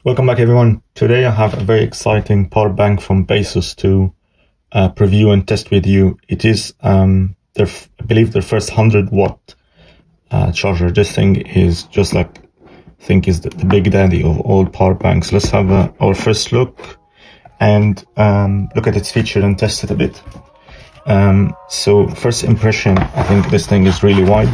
Welcome back everyone. Today I have a very exciting power bank from Baseus to preview and test with you. It is, I believe, their first 100-watt charger. This thing is just like, I think is the big daddy of all power banks. Let's have our first look and look at its feature and test it a bit. So first impression, I think this thing is really wide.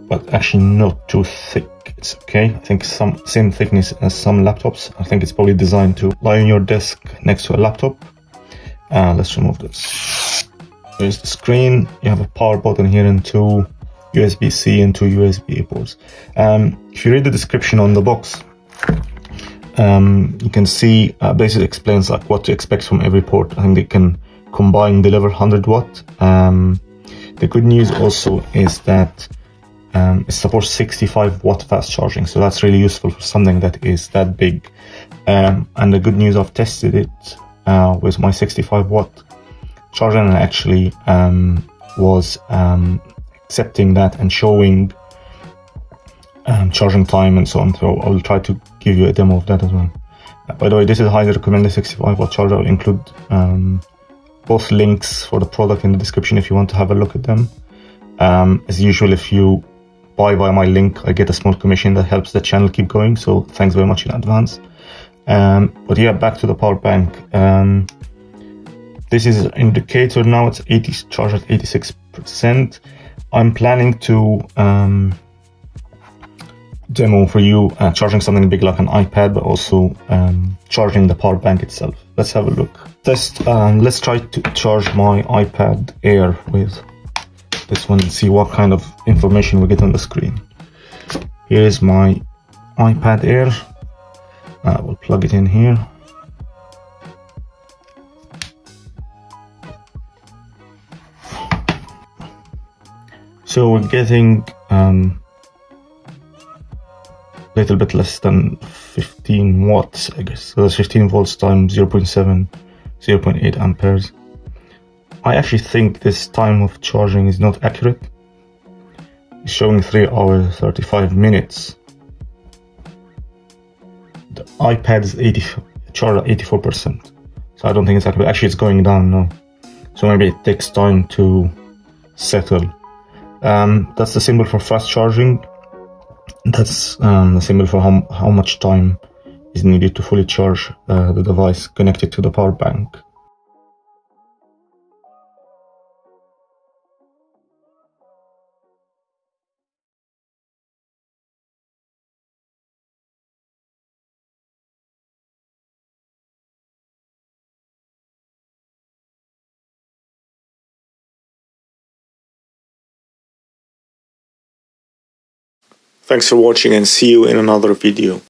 But actually not too thick. It's okay. I think same thickness as some laptops. I think it's probably designed to lie on your desk next to a laptop. Let's remove this. There's the screen. You have a power button here and two USB-C and two USB ports. If you read the description on the box, you can see basically explains like what to expect from every port. I think they can combine deliver 100 watt. The good news also is that it supports 65 watt fast charging, so that's really useful for something that is that big. And the good news, I've tested it with my 65 watt charger, and actually was accepting that and showing charging time and so on. So I'll try to give you a demo of that as well. By the way, this is highly recommended 65 watt charger. I'll include both links for the product in the description if you want to have a look at them. As usual, if you buy via my link, I get a small commission that helps the channel keep going, so thanks very much in advance. But yeah, back to the power bank. This is an indicator now. It's charged at 86%. I'm planning to demo for you charging something big like an iPad, but also charging the power bank itself. Let's have a look. Let's try to charge my iPad Air with this one and see what kind of information we get on the screen. Here is my iPad Air. We'll plug it in here. So we're getting little bit less than 15 watts, I guess. So that's 15 volts times 0.7, 0.8 amperes. I actually think this time of charging is not accurate. It's showing 3 hours 35 minutes. The iPad is charged at 84%. So I don't think it's accurate. Actually, it's going down now. So maybe it takes time to settle. That's the symbol for fast charging. That's the symbol for how much time is needed to fully charge the device connected to the power bank. Thanks for watching and see you in another video.